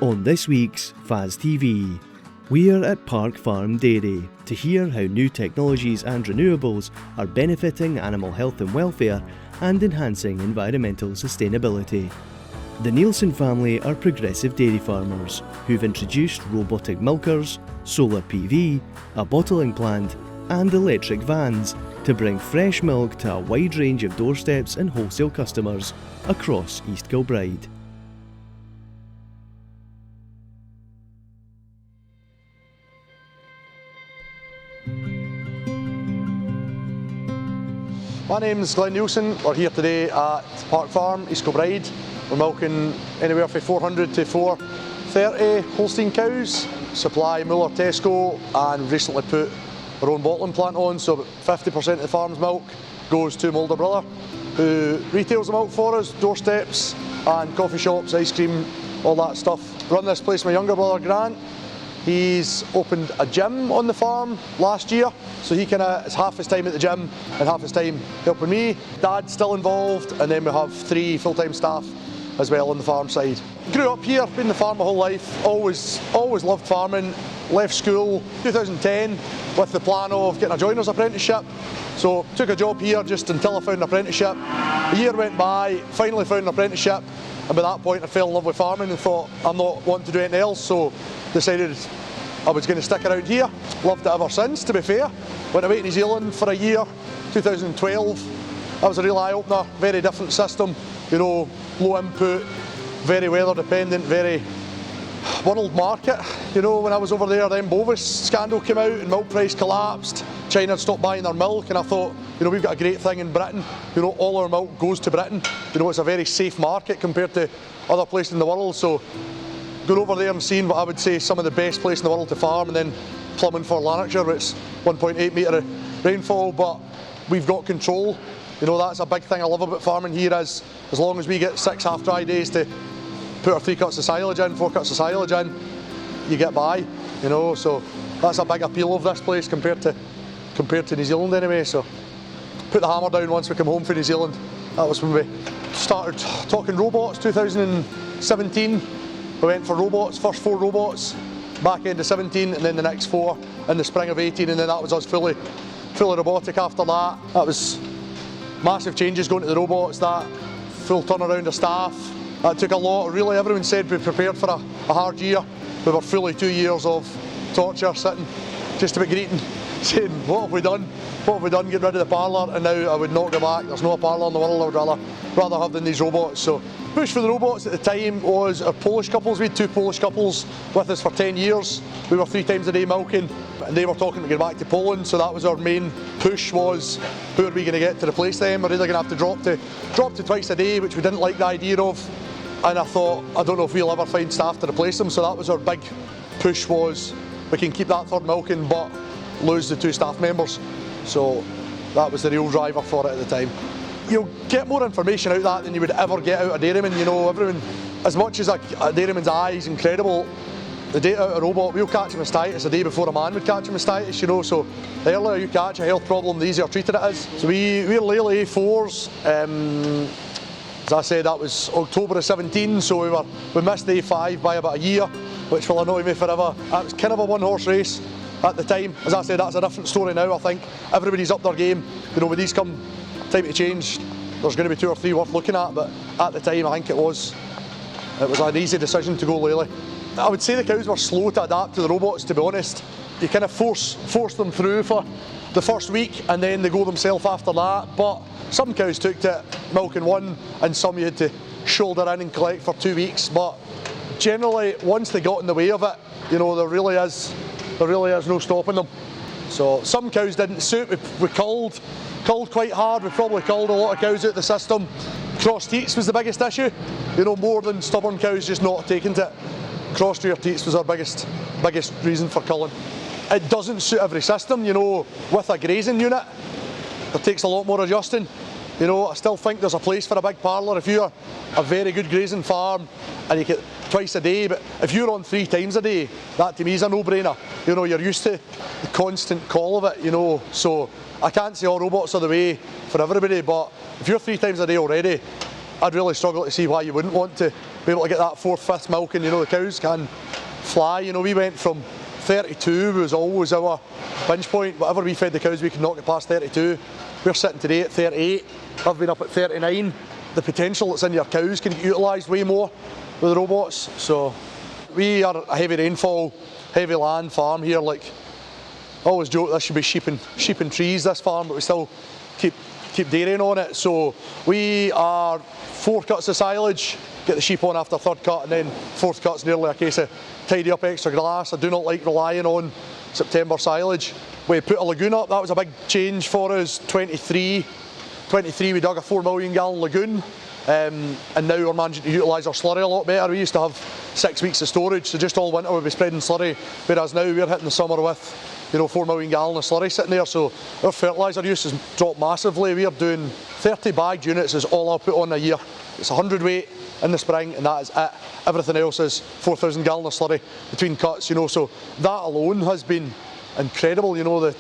On this week's FAS TV, we're at Park Farm Dairy to hear how new technologies and renewables are benefiting animal health and welfare and enhancing environmental sustainability. The Neilson family are progressive dairy farmers who've introduced robotic milkers, solar PV, a bottling plant and electric vans to bring fresh milk to a wide range of doorsteps and wholesale customers across East Kilbride. My name is Neilson. We're here today at Park Farm, East Kilbride. We're milking anywhere from 400 to 430 Holstein cows, supply Muller Tesco, and recently put our own bottling plant on, so about 50% of the farm's milk goes to my older brother, who retails the milk for us, doorsteps and coffee shops, ice cream, all that stuff. Run this place with my younger brother Grant. He's opened a gym on the farm last year, so he it's half his time at the gym and half his time helping me. Dad's still involved, and then we have 3 full-time staff as well on the farm side. Grew up here, been in the farm my whole life, always loved farming. Left school 2010 with the plan of getting a joiner's apprenticeship. So took a job here just until I found an apprenticeship. A year went by, finally found an apprenticeship, and by that point I fell in love with farming and thought I'm not wanting to do anything else, so decided I was going to stick around here. Loved it ever since, to be fair. Went away to New Zealand for a year, 2012. That was a real eye-opener, very different system, you know, low input, very weather dependent, very world market. You know, when I was over there, then Bovis scandal came out and milk price collapsed. China had stopped buying their milk, and I thought, you know, we've got a great thing in Britain. You know, all our milk goes to Britain. You know, it's a very safe market compared to other places in the world. So going over there and seeing what I would say some of the best place in the world to farm, and then plumbing for Lanarkshire, where it's 1.8 metre of rainfall, but we've got control. You know, that's a big thing I love about farming here, is as long as we get 6 half-dry days to put our 3 cuts of silage in, 4 cuts of silage in, you get by, you know, so that's a big appeal of this place compared to New Zealand anyway. So put the hammer down once we come home from New Zealand. That was when we started talking robots, 2017. We went for robots, first 4 robots, back end of 17, and then the next 4 in the spring of 18, and then that was us fully robotic after that. That was massive changes going to the robots, that full turnaround of staff. That took a lot. Really, everyone said we prepared for a hard year. We were fully 2 years of torture, sitting just about greeting, saying, what have we done? What have we done? Get rid of the parlour, and now I would not go back. There's no parlour in the world I would rather have than these robots. So push for the robots at the time was our Polish couples. We had 2 Polish couples with us for 10 years. We were 3 times a day milking, and they were talking to go back to Poland, so that was our main push, was who are we going to get to replace them? We're either going to have to drop to twice a day, which we didn't like the idea of, and I thought, I don't know if we'll ever find staff to replace them, so that was our big push, was we can keep that 3rd milking but lose the 2 staff members. So that was the real driver for it at the time. You'll get more information out of that than you would ever get out of a dairyman. You know, everyone, as much as a dairyman's eye is incredible, the data out of a robot, we'll catch a mastitis a day before a man would catch a mastitis, you know, so the earlier you catch a health problem, the easier treated it is. So we're Lely A4s, as I said, that was October of 17, so we missed the A5 by about a year, which will annoy me forever. That was kind of a 1-horse race at the time. As I said, that's a different story now. I think everybody's up their game. You know, when these come time to change, there's going to be 2 or 3 worth looking at, but at the time I think it was an easy decision to go Lely. I would say the cows were slow to adapt to the robots, to be honest. You kind of force them through for the first week, and then they go themselves after that, but some cows took to it, milking 1, and some you had to shoulder in and collect for 2 weeks, but generally once they got in the way of it, you know, there really is no stopping them. So some cows didn't suit. We culled quite hard. We probably culled a lot of cows out of the system. Cross teats was the biggest issue, you know, more than stubborn cows just not taking to it. Cross rear teats was our biggest reason for culling. It doesn't suit every system, you know. With a grazing unit, it takes a lot more adjusting. You know, I still think there's a place for a big parlour if you're a very good grazing farm and you get twice a day, but if you're on 3 times a day, that to me is a no-brainer. You know, you're used to the constant call of it, you know, so I can't say all robots are the way for everybody, but if you're 3 times a day already, I'd really struggle to see why you wouldn't want to be able to get that 4th, 5th milking. You know, the cows can fly. You know, we went from 32 was always our pinch point. Whatever we fed the cows, we could not get past 32. We're sitting today at 38. I've been up at 39. The potential that's in your cows can get utilised way more with the robots. So we are a heavy rainfall, heavy land farm here. Like, I always joke this should be sheep and trees, this farm, but we still keep dairying on it. So we are 4 cuts of silage, get the sheep on after 3rd cut, and then 4th cut's nearly a case of tidy up extra grass. I do not like relying on September silage. We put a lagoon up, that was a big change for us. 23 we dug a 4 million gallon lagoon, and now we're managing to utilise our slurry a lot better. We used to have 6 weeks of storage, so just all winter we'd be spreading slurry, whereas now we're hitting the summer with, you know, 4 million gallon of slurry sitting there. So our fertiliser use has dropped massively. We are doing 30 bagged units is all I'll put on a year. It's 100 weight in the spring, and that is it. Everything else is 4,000 gallon of slurry between cuts, you know, so that alone has been incredible. You know, the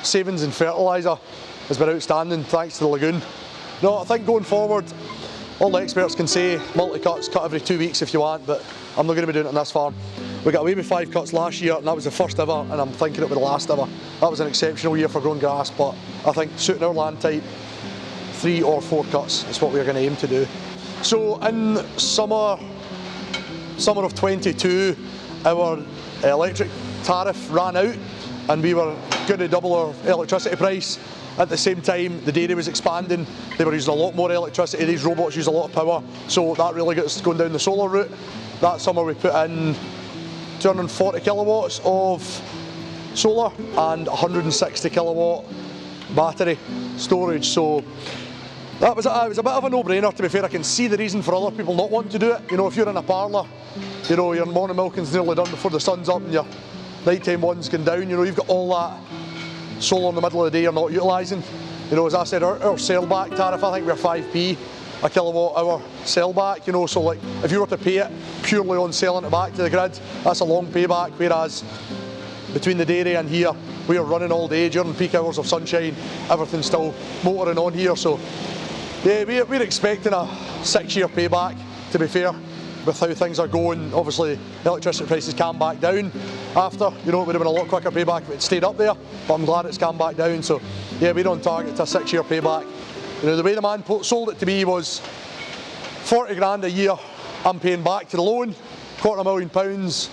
savings in fertiliser has been outstanding thanks to the lagoon. No, I think going forward, all the experts can say multi-cuts, cut every 2 weeks if you want, but I'm not going to be doing it on this farm. We got away with 5 cuts last year, and that was the first ever, and I'm thinking it will be the last ever. That was an exceptional year for growing grass, but I think suiting our land type, 3 or 4 cuts is what we're going to aim to do. So in summer of 22, our electric tariff ran out, and we were going to double our electricity price. At the same time, the dairy was expanding. They were using a lot more electricity. These robots use a lot of power, so that really got us going down the solar route. That summer we put in 240 kilowatts of solar and 160 kilowatt battery storage. So it was a bit of a no-brainer, to be fair. I can see the reason for other people not wanting to do it. You know, if you're in a parlour, you know, your morning milking's nearly done before the sun's up and your nighttime one's gone down, you know, you've got all that solar in the middle of the day you're not utilising. You know, as I said, our sell back tariff, I think we're 5p a kilowatt hour sell back, you know, so like if you were to pay it purely on selling it back to the grid, that's a long payback, whereas between the dairy and here, we are running all day during peak hours of sunshine, everything's still motoring on here. So yeah, we're expecting a 6-year payback, to be fair, with how things are going. Obviously electricity prices can back down after, you know, it would have been a lot quicker payback if it stayed up there, but I'm glad it's come back down. So yeah, we're on target to a 6-year payback. You know, the way the man sold it to me was 40 grand a year I'm paying back to the loan, £250,000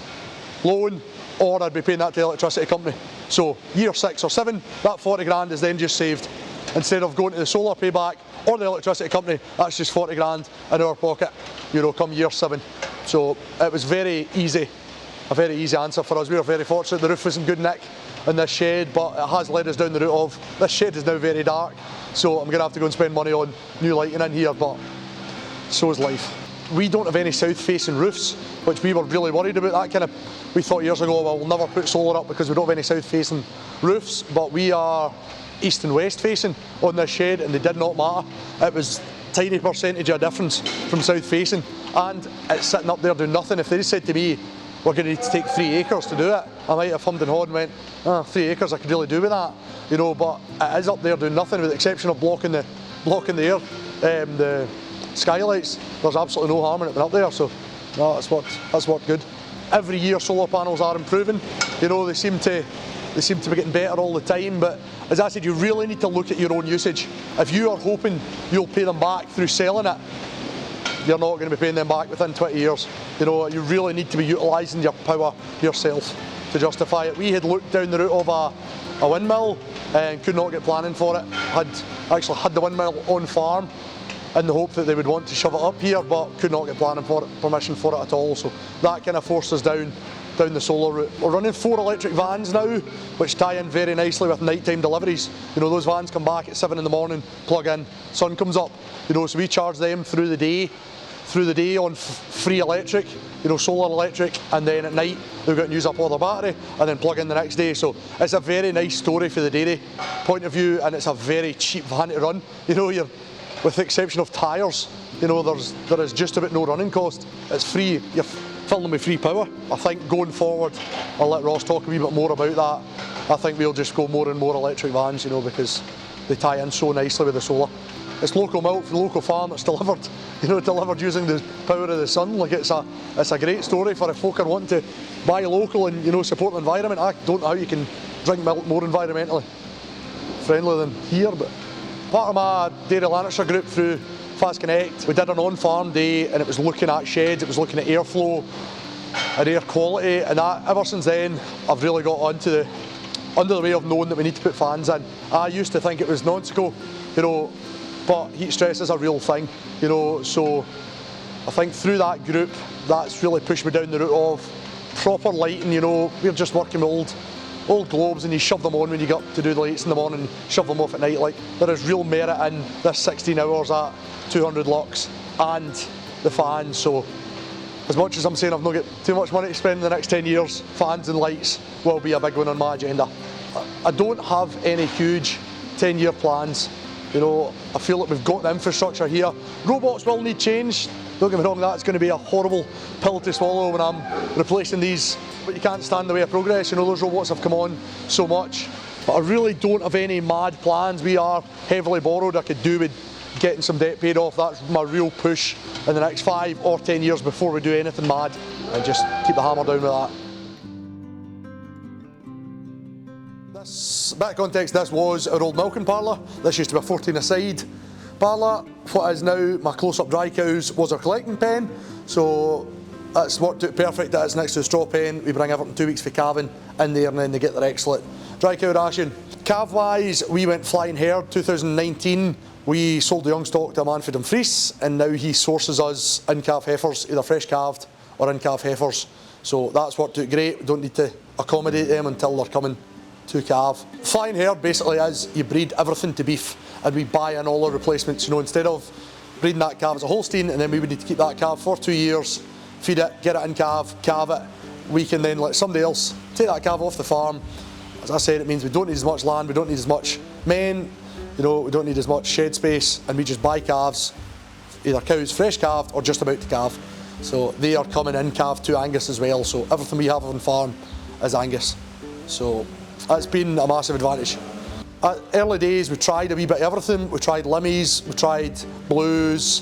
loan, or I'd be paying that to the electricity company. So year 6 or 7, that 40 grand is then just saved. Instead of going to the solar payback or the electricity company, that's just 40 grand in our pocket, you know, come year 7. So it was very easy, a very easy answer for us. We were very fortunate the roof was in good nick in this shed, but it has led us down the route of, this shed is now very dark, so I'm going to have to go and spend money on new lighting in here, but so is life. We don't have any south-facing roofs, which we were really worried about. We thought years ago, well, we'll never put solar up because we don't have any south-facing roofs, but we are east and west facing on this shed, and they did not matter. It was a tiny percentage of difference from south facing, and it's sitting up there doing nothing. If they said to me, we're going to need to take 3 acres to do it, I might have hummed and hawed and went, 3 acres I could really do with that, you know, but it is up there doing nothing, with the exception of blocking the air, the skylights. There's absolutely no harm in it being up there, so no, that's worked good. Every year solar panels are improving, you know, they seem to be getting better all the time, but as I said, you really need to look at your own usage. If you are hoping you'll pay them back through selling it, you're not going to be paying them back within 20 years. You know, you really need to be utilising your power yourself to justify it. We had looked down the route of a windmill and could not get planning for it. Actually had the windmill on farm in the hope that they would want to shove it up here, but could not get planning for it, permission for it at all. So that kind of forced us down the solar route. We're running 4 electric vans now, which tie in very nicely with nighttime deliveries. You know, those vans come back at 7 in the morning, plug in, sun comes up. You know, so we charge them through the day on free electric, you know, solar electric, and then at night they've got to use up all their battery and then plug in the next day. So it's a very nice story for the dairy point of view, and it's a very cheap van to run. You know, with the exception of tyres, you know, there is just about no running cost. It's free. You're filling them with free power. I think going forward, I'll let Ross talk a wee bit more about that. I think we'll just go more and more electric vans, you know, because they tie in so nicely with the solar. it's local milk from the local farm that's delivered, delivered using the power of the sun. Like it's a great story for if folk are wanting to buy local and support the environment. I don't know how you can drink milk more environmentally friendly than here, but part of my Dairy Lanarkshire group through FAS Connect, we did an on-farm day and it was looking at sheds, it was looking at airflow and air quality, and ever since then I've really got under the way of knowing that we need to put fans in. I used to think it was nonsensical, but heat stress is a real thing, so I think through that group that's really pushed me down the route of proper lighting. We're just working with old globes and you shove them on when you get up to do the lights in the morning and shove them off at night. Like, there is real merit in this 16 hours at 200 lux and the fans. So as much as I'm saying I've not got too much money to spend in the next 10 years, fans and lights will be a big one on my agenda. I don't have any huge 10-year plans. I feel like we've got the infrastructure here. Robots will need change. Don't get me wrong, that's going to be a horrible pill to swallow when I'm replacing these, but you can't stand in the way of progress. Those robots have come on so much, but I really don't have any mad plans. We are heavily borrowed. I could do with getting some debt paid off. That's my real push in the next 5 or 10 years before we do anything mad, and just keep the hammer down with that. Bit of context, this was our old milking parlour. This used to be a 14-a-side parlour. What is now my close-up dry cows was our collecting pen, so that's worked out perfect that it's next to the straw pen. We bring everything 2 weeks for calving in there and then they get their excellent dry cow ration. Calf-wise, we went flying herd 2019. We sold the young stock to a man for Dumfries and now he sources us in-calf heifers, either fresh calved or in-calf heifers. So that's worked out great. We don't need to accommodate them until they're coming to calve. Flying herd basically is you breed everything to beef and we buy in all our replacements. Instead of breeding that calf as a Holstein and then we would need to keep that calf for 2 years, feed it, get it in calve it, we can then let somebody else take that calf off the farm. As I said, it means we don't need as much land, we don't need as much men, we don't need as much shed space, and we just buy calves, either cows fresh calved or just about to calve. So they are coming in calved to Angus as well, so everything we have on farm is Angus. So that's been a massive advantage. At early days we tried a wee bit of everything. We tried limmies, we tried blues,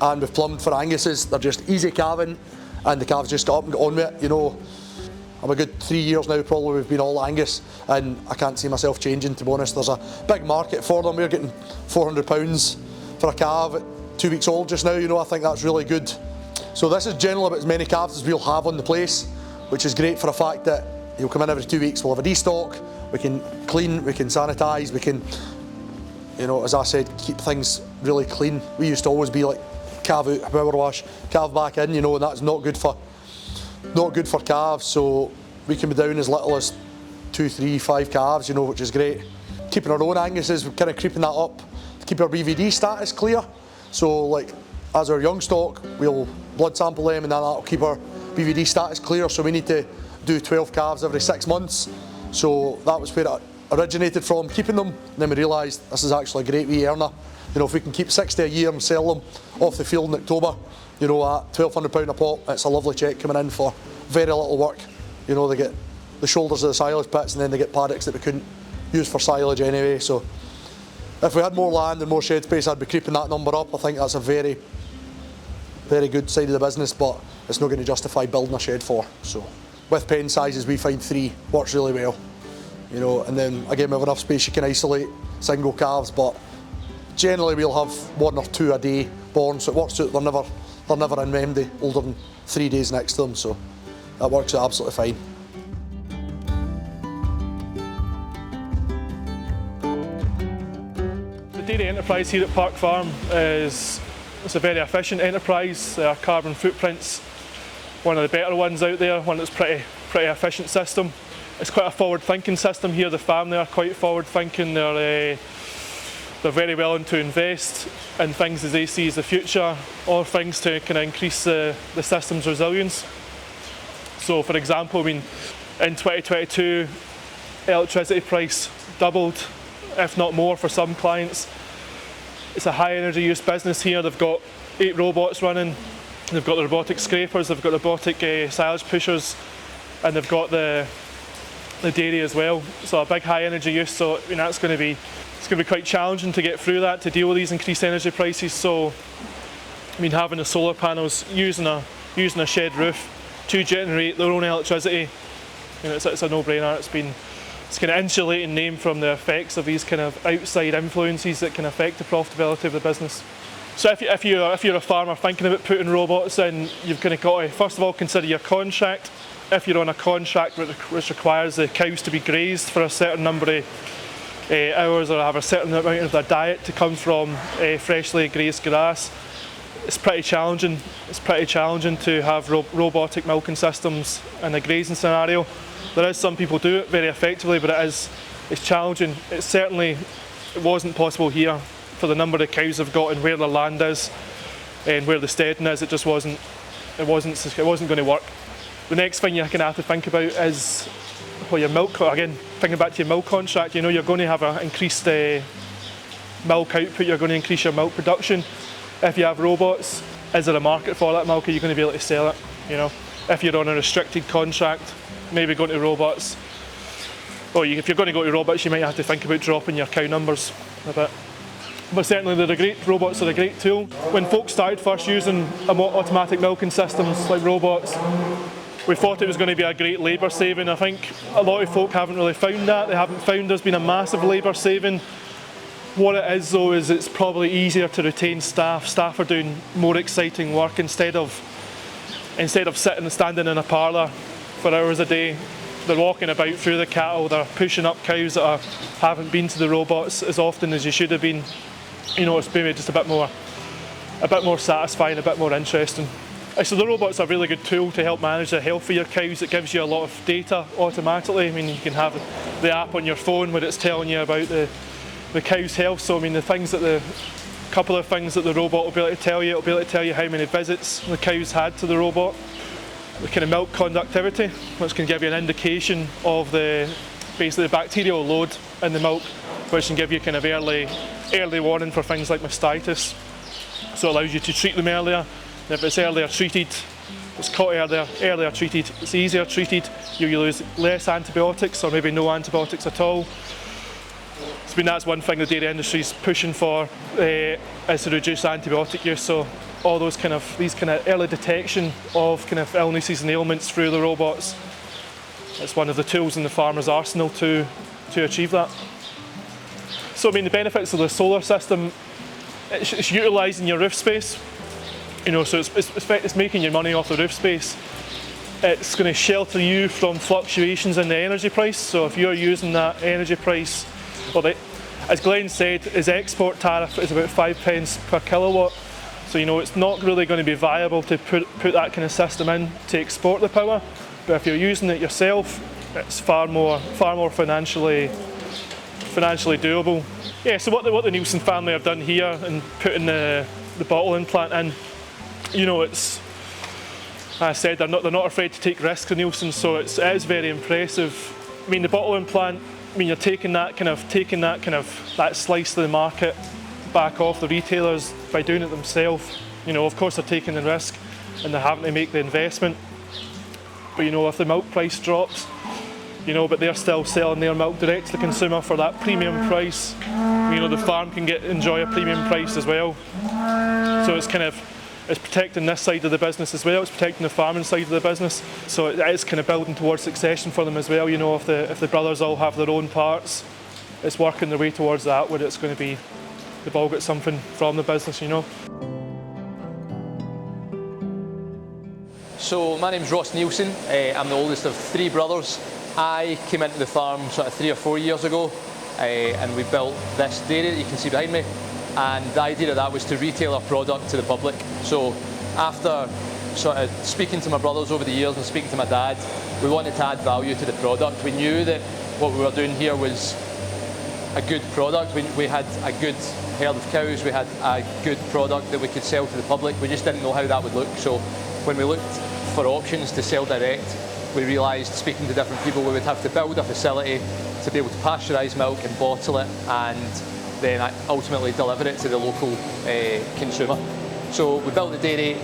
and we've plumbed for Angus's. They're just easy calving and the calves just got up and got on with it. I'm a good 3 years now probably we've been all Angus and I can't see myself changing, to be honest. There's a big market for them. We're getting £400 for a calf at 2 weeks old just now. I think that's really good. So this is generally about as many calves as we'll have on the place, which is great for the fact that he'll come in every 2 weeks, we'll have a destock, we can clean, we can sanitise, we can, as I said, keep things really clean. We used to always be like calf out, power wash, calf back in, and that's not good for calves, so we can be down as little as 2, 3, 5 calves, which is great. Keeping our own Anguses, we're kind of creeping that up to keep our BVD status clear. So like, as our young stock, we'll blood sample them and then that'll keep our BVD status clear, so we need to do 12 calves every 6 months. So that was where it originated from, keeping them, and then we realised this is actually a great wee earner. If we can keep 60 a year and sell them off the field in October, at £1,200 a pop, it's a lovely cheque coming in for very little work. They get the shoulders of the silage pits and then they get paddocks that we couldn't use for silage anyway. So if we had more land and more shed space, I'd be creeping that number up. I think that's a very, very good side of the business, but it's not going to justify building a shed for. So with pen sizes, we find 3 works really well. And then again, we have enough space you can isolate single calves, but generally we'll have 1 or 2 a day born, so it works out. They're never in Memdy older than 3 days next to them, so that works out absolutely fine. The dairy enterprise here at Park Farm it's a very efficient enterprise. Our carbon footprint's one of the better ones out there, one that's pretty efficient system. It's quite a forward-thinking system here. The family are quite forward-thinking. They're very willing to invest in things as they see as the future, or things to kind of increase the system's resilience. So, for example, in 2022, electricity price doubled, if not more, for some clients. It's a high energy use business here. They've got 8 robots running. They've got the robotic scrapers, they've got robotic silage pushers, and they've got the the dairy as well. So a big high energy use, so I mean, it's going to be quite challenging to get through that, to deal with these increased energy prices. So I mean, having the solar panels, using a shed roof to generate their own electricity, you know, it's a no-brainer. It's kind of insulating them from the effects of these kind of outside influences that can affect the profitability of the business. So if you're a farmer thinking about putting robots in, you've kind of got to first of all consider your contract. If you're on a contract which requires the cows to be grazed for a certain number of hours or have a certain amount of their diet to come from freshly grazed grass, it's pretty challenging. It's pretty challenging to have robotic milking systems in a grazing scenario. There is some people do it very effectively, but it's challenging. It wasn't possible here for the number of cows they've got and where their land is and where the steading is. It just wasn't going to work. The next thing you're going to have to think about is, well, your milk. Again, thinking back to your milk contract, you know, you're going to have an increased milk output. You're going to increase your milk production. If you have robots, is there a market for that milk? Are you going to be able to sell it? You know, if you're on a restricted contract, maybe going to robots. Well, if you're going to go to robots, you might have to think about dropping your cow numbers a bit. But certainly robots are a great tool. When folks started first using automatic milking systems like robots, we thought it was going to be a great labour saving. I think a lot of folk haven't really found that. They haven't found there's been a massive labour saving. What it is though is it's probably easier to retain staff. Staff are doing more exciting work instead of sitting and standing in a parlour for hours a day. They're walking about through the cattle, they're pushing up cows that haven't been to the robots as often as you should have been. You know, it's maybe just a bit more satisfying, a bit more interesting. So the robot's a really good tool to help manage the health of your cows. It gives you a lot of data automatically. I mean, you can have the app on your phone where it's telling you about the cow's health. So I mean, couple of things that the robot will be able to tell you. It'll be able to tell you how many visits the cow's had to the robot, the kind of milk conductivity, which can give you an indication of basically the bacterial load in the milk, which can give you kind of early warning for things like mastitis. So it allows you to treat them earlier. And if it's earlier treated, it's caught earlier treated, it's easier treated, you use less antibiotics or maybe no antibiotics at all. I mean, that's one thing the dairy industry is pushing for, is to reduce antibiotic use. So all these kind of early detection of kind of illnesses and ailments through the robots, it's one of the tools in the farmer's arsenal to achieve that. So I mean, the benefits of the solar system, it's utilising your roof space. You know, so it's making your money off the roof space. It's going to shelter you from fluctuations in the energy price. So if you're using that energy price, well, as Glenn said, his export tariff is about 5 pence per kilowatt. So you know, it's not really going to be viable to put that kind of system in to export the power. But if you're using it yourself, it's far more financially doable. Yeah. So what the Neilson family have done here and putting the bottling plant in, you know, it's, as I said, they're not afraid to take risks in Neilson. So it is very impressive. I mean, the bottling plant, I mean, you're taking that slice of the market back off the retailers by doing it themselves. You know, of course they're taking the risk and they're having to make the investment. But you know, if the milk price drops, you know, but they're still selling their milk direct to the consumer for that premium price. You know, the farm can enjoy a premium price as well. So it's protecting this side of the business as well. It's protecting the farming side of the business. So it is kind of building towards succession for them as well. You know, if the brothers all have their own parts, it's working their way towards that, where it's going to be, they've all got something from the business, you know. So my name's Ross Neilson. I'm the oldest of 3 brothers. I came into the farm sort of 3 or 4 years ago, and we built this dairy that you can see behind me. And the idea of that was to retail our product to the public. So after sort of speaking to my brothers over the years and speaking to my dad, we wanted to add value to the product. We knew that what we were doing here was a good product. We had a good herd of cows, we had a good product that we could sell to the public. We just didn't know how that would look. So when we looked for options to sell direct, we realised, speaking to different people, we would have to build a facility to be able to pasteurise milk and bottle it, and then ultimately deliver it to the local consumer. So we built the dairy,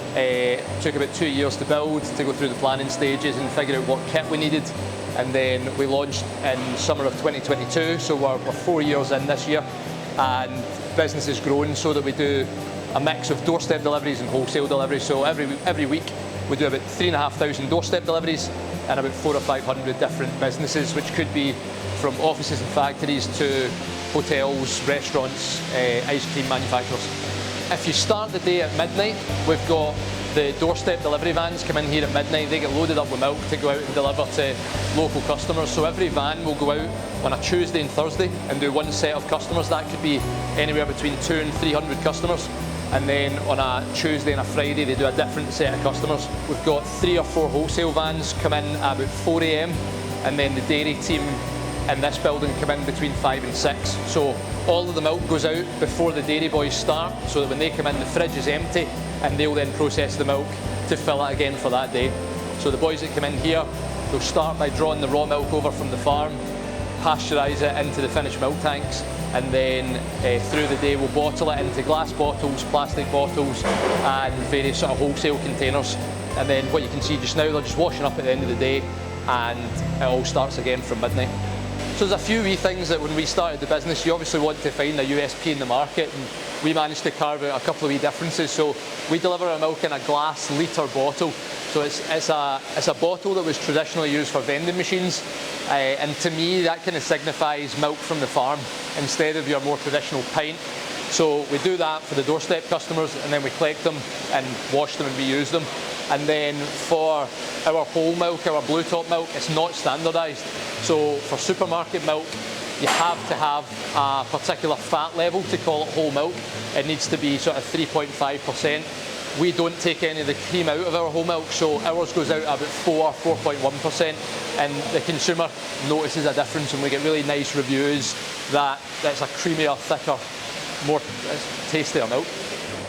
took about 2 years to build, to go through the planning stages and figure out what kit we needed. And then we launched in summer of 2022, so we're 4 years in this year. And business has grown so that we do a mix of doorstep deliveries and wholesale deliveries. So every week we do about 3,500 doorstep deliveries and about 400 or 500 different businesses, which could be from offices and factories to hotels, restaurants, ice cream manufacturers. If you start the day at midnight, we've got the doorstep delivery vans come in here at midnight. They get loaded up with milk to go out and deliver to local customers. So every van will go out on a Tuesday and Thursday and do one set of customers. That could be anywhere between 200 and 300 customers. And then on a Tuesday and a Friday, they do a different set of customers. We've got 3 or 4 wholesale vans come in at about 4 AM, and then the dairy team in this building come in between 5 and 6. So all of the milk goes out before the dairy boys start, so that when they come in, the fridge is empty, and they'll then process the milk to fill it again for that day. So the boys that come in here, they'll start by drawing the raw milk over from the farm, pasteurise it into the finished milk tanks, and then through the day we'll bottle it into glass bottles, plastic bottles, and various sort of wholesale containers. And then what you can see just now, they're just washing up at the end of the day, and it all starts again from midnight. So there's a few wee things that when we started the business, you obviously want to find a USP in the market, and we managed to carve out a couple of wee differences. So we deliver our milk in a glass litre bottle. So it's a bottle that was traditionally used for vending machines, and to me that kind of signifies milk from the farm instead of your more traditional pint. So we do that for the doorstep customers, and then we collect them and wash them and reuse them. And then for our whole milk, our blue top milk, it's not standardised. So for supermarket milk, you have to have a particular fat level to call it whole milk. It needs to be sort of 3.5%. We don't take any of the cream out of our whole milk, so ours goes out at about 4.1%, and the consumer notices a difference, and we get really nice reviews that it's a creamier, thicker, more tastier milk.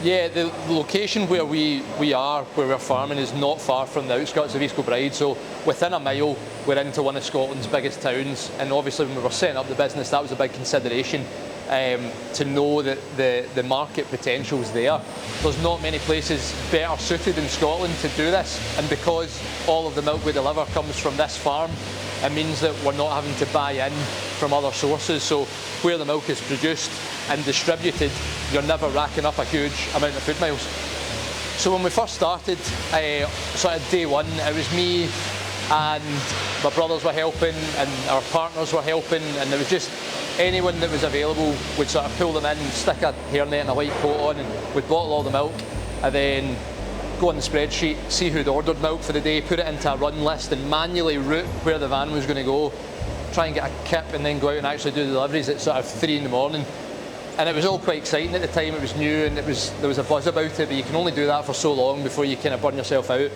Yeah, the location where where we're farming is not far from the outskirts of East Kilbride, so within a mile we're into one of Scotland's biggest towns, and obviously when we were setting up the business that was a big consideration, to know that the market potential is there. There's not many places better suited in Scotland to do this, and because all of the milk we deliver comes from this farm, it means that we're not having to buy in from other sources. So where the milk is produced and distributed, you're never racking up a huge amount of food miles. So when we first started, sort of day one, it was me and my brothers were helping and our partners were helping, and there was just anyone that was available would sort of pull them in, stick a hairnet and a white coat on, and we'd bottle all the milk, and then go on the spreadsheet, see who'd ordered milk for the day, put it into a run list and manually route where the van was going to go, try and get a kip and then go out and actually do the deliveries at sort of 3 in the morning. And it was all quite exciting at the time, it was new and there was a buzz about it, but you can only do that for so long before you kind of burn yourself out.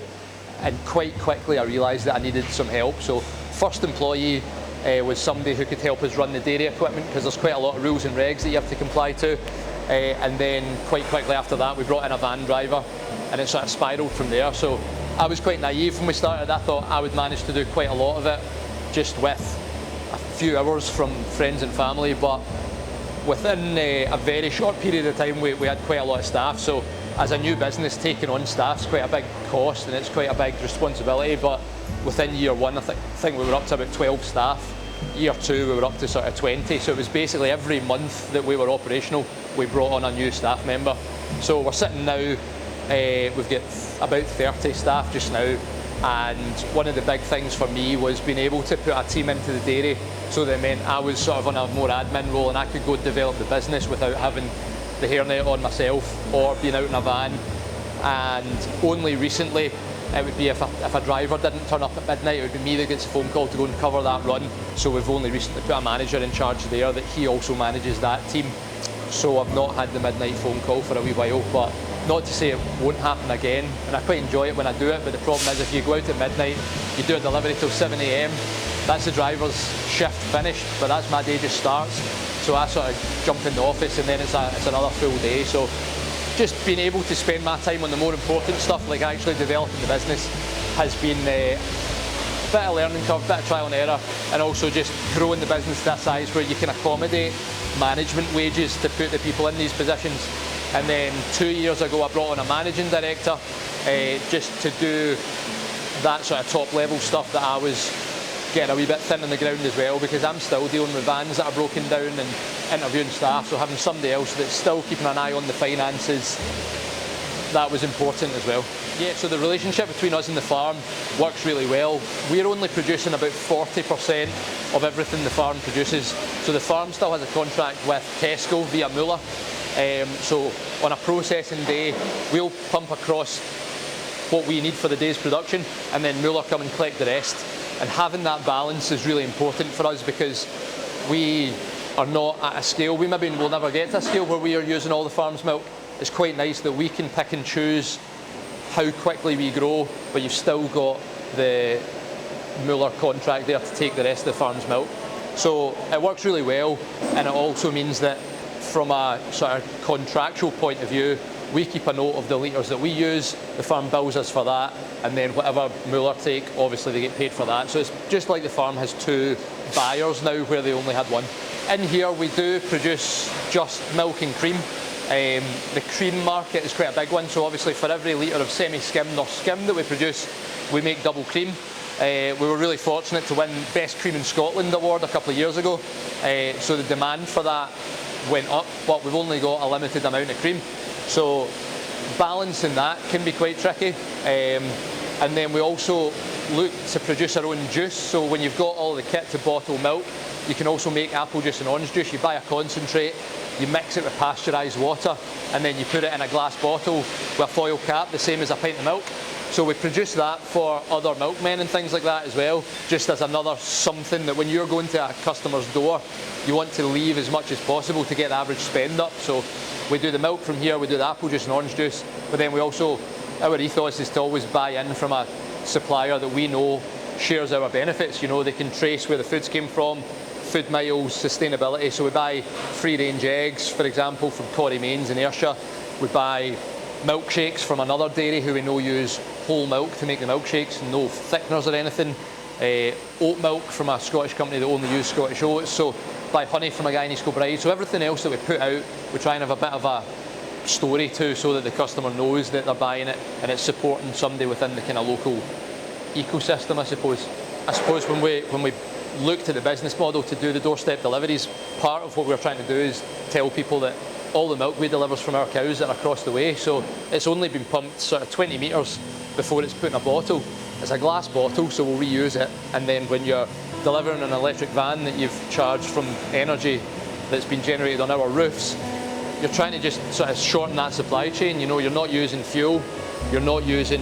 And quite quickly I realised that I needed some help. So first employee was somebody who could help us run the dairy equipment, because there's quite a lot of rules and regs that you have to comply to. And then quite quickly after that we brought in a van driver, and it sort of spiralled from there. So I was quite naive when we started. I thought I would manage to do quite a lot of it just with a few hours from friends and family, but within a very short period of time we had quite a lot of staff. So as a new business, taking on staff is quite a big cost and it's quite a big responsibility, but within year one I think we were up to about 12 staff. Year 2 we were up to sort of 20, so it was basically every month that we were operational we brought on a new staff member. So we're sitting now, we've got about 30 staff just now, and one of the big things for me was being able to put a team into the dairy, so that meant I was sort of on a more admin role and I could go develop the business without having the hairnet on myself or being out in a van. And only recently it would be if a driver didn't turn up at midnight, it would be me that gets a phone call to go and cover that run. So we've only recently put a manager in charge there that he also manages that team. So I've not had the midnight phone call for a wee while, but not to say it won't happen again, and I quite enjoy it when I do it, but the problem is if you go out at midnight, you do a delivery till 7 AM, that's the driver's shift finished, but that's my day just starts. So I sort of jump in the office and then it's another full day. So just being able to spend my time on the more important stuff, like actually developing the business, has been a bit of learning curve, bit of trial and error, and also just growing the business to that size where you can accommodate management wages to put the people in these positions. And then 2 years ago, I brought on a managing director just to do that sort of top level stuff that I was getting a wee bit thin on the ground as well, because I'm still dealing with vans that are broken down and interviewing staff, so having somebody else that's still keeping an eye on the finances, that was important as well. Yeah, so the relationship between us and the farm works really well. We're only producing about 40% of everything the farm produces. So the farm still has a contract with Tesco via Muller. So on a processing day, we'll pump across what we need for the day's production, and then Muller come and collect the rest. And having that balance is really important for us, because we are not at a scale, we maybe will never get to a scale where we are using all the farm's milk. It's quite nice that we can pick and choose how quickly we grow, but you've still got the Muller contract there to take the rest of the farm's milk. So it works really well, and it also means that from a sort of contractual point of view, we keep a note of the litres that we use, the farm bills us for that, and then whatever Muller take, obviously they get paid for that. So it's just like the farm has two buyers now, where they only had one. In here we do produce just milk and cream. The cream market is quite a big one, so obviously for every litre of semi-skimmed or skimmed that we produce, we make double cream. We were really fortunate to win Best Cream in Scotland award a couple of years ago, so the demand for that went up, but we've only got a limited amount of cream. So balancing that can be quite tricky. And then we also look to produce our own juice. So when you've got all the kit to bottle milk, you can also make apple juice and orange juice. You buy a concentrate, you mix it with pasteurised water, and then you put it in a glass bottle with a foil cap, the same as a pint of milk. So we produce that for other milkmen and things like that as well, just as another something that when you're going to a customer's door, you want to leave as much as possible to get the average spend up. So we do the milk from here, we do the apple juice and orange juice, but then we also, our ethos is to always buy in from a supplier that we know shares our benefits. You know, they can trace where the foods came from, food miles, sustainability. So we buy free-range eggs, for example, from Corrie Mains in Ayrshire. We buy milkshakes from another dairy who we know use whole milk to make the milkshakes, no thickeners or anything. Oat milk from a Scottish company that only use Scottish oats. So buy honey from a guy in East Kilbride. So everything else that we put out, we try and have a bit of a story to, so that the customer knows that they're buying it and it's supporting somebody within the kind of local ecosystem, I suppose. I suppose when we looked at the business model to do the doorstep deliveries, part of what we're trying to do is tell people that all the milk we deliver from our cows that are across the way. So it's only been pumped sort of 20 metres before it's put in a bottle. It's a glass bottle, so we'll reuse it. And then when you're delivering an electric van that you've charged from energy that's been generated on our roofs, you're trying to just sort of shorten that supply chain. You know, you're not using fuel, you're not using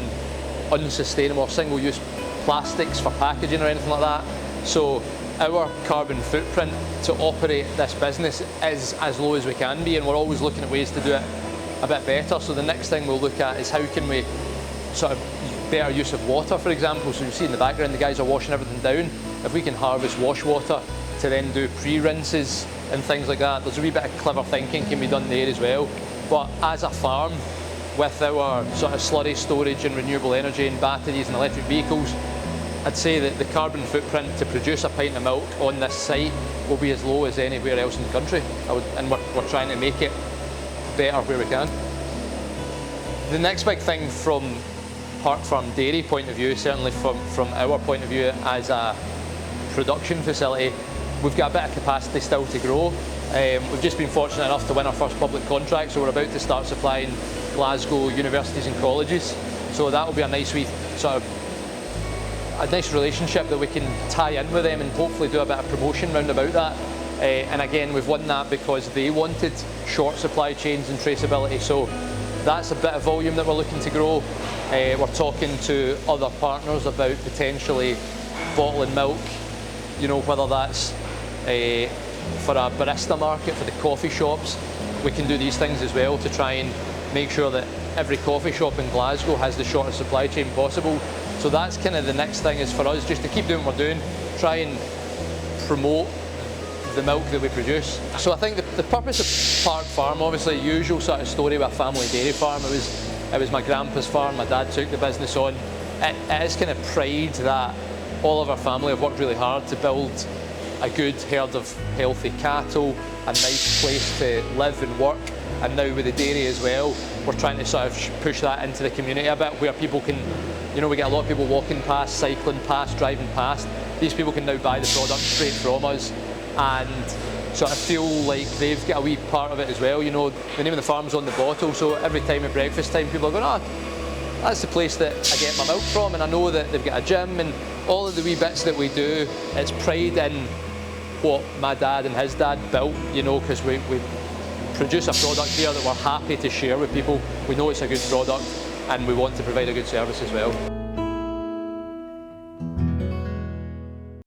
unsustainable or single-use plastics for packaging or anything like that. So our carbon footprint to operate this business is as low as we can be, and we're always looking at ways to do it a bit better. So the next thing we'll look at is how can we sort of better use of water, for example. So you see in the background the guys are washing everything down. If we can harvest wash water to then do pre-rinses and things like that, there's a wee bit of clever thinking can be done there as well. But as a farm, with our sort of slurry storage and renewable energy and batteries and electric vehicles, I'd say that the carbon footprint to produce a pint of milk on this site will be as low as anywhere else in the country. And we're trying to make it better where we can. The next big thing from Park Farm Dairy point of view, certainly from our point of view as a production facility, we've got a bit of capacity still to grow. We've just been fortunate enough to win our first public contract, so we're about to start supplying Glasgow universities and colleges. So that will be a nice wee sort of a nice relationship that we can tie in with them and hopefully do a bit of promotion round about that. And again, we've won that because they wanted short supply chains and traceability. So that's a bit of volume that we're looking to grow. We're talking to other partners about potentially bottling milk, you know, whether that's for a barista market, for the coffee shops. We can do these things as well to try and make sure that every coffee shop in Glasgow has the shortest supply chain possible. So that's kind of the next thing is for us just to keep doing what we're doing, try and promote the milk that we produce. So I think the purpose of Park Farm, obviously usual sort of story with a family dairy farm, it was my grandpa's farm, my dad took the business on. It is kind of pride that all of our family have worked really hard to build a good herd of healthy cattle, a nice place to live and work, And now with the dairy as well, we're trying to sort of push that into the community a bit, where people can, you know, we get a lot of people walking past, cycling past, driving past. These people can now buy the product straight from us and sort of feel like they've got a wee part of it as well. You know, the name of the farm's on the bottle, so every time at breakfast time people are going, oh, that's the place that I get my milk from, and I know that they've got a gym, and all of the wee bits that we do, it's pride in what my dad and his dad built, you know, because we produce a product here that we're happy to share with people. We know it's a good product and we want to provide a good service as well.